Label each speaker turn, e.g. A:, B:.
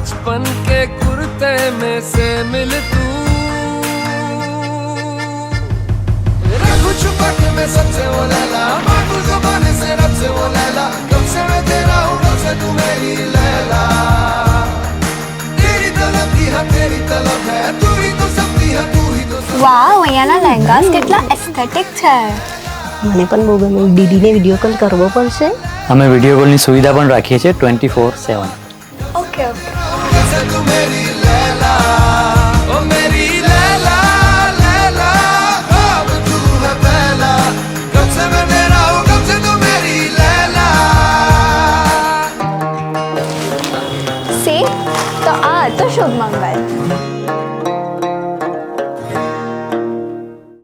A: बचपन के कुर्ते में से मिल तू रखूं छुपा के मैं सबसे वो लैला मांगू ज़ुबान से रब से वो लैला कब से मैं तेरा हूँ कब से तू मेरी लैला तेरी तलब है तू ही तो सबकी है तू ही तो
B: વાવ, અહીંયાના લહેંગાસ કેટલા એસ્થેટિક છે.
C: મને પણ બહુ ગમે. દીદીને વિડીયો કોલ કરવો પડશે.
D: અમે વિડીયો કોલની સુવિધા પણ રાખીએ છીએ 24/7.
B: Okay okay.
A: कैसे तू मेरी लैला ओ मेरी लैला लैला अब तू है पहला कब से मैं तेरा हूँ कब से तू मेरी लैला
B: સી તો આ તો શુભ મંગલ.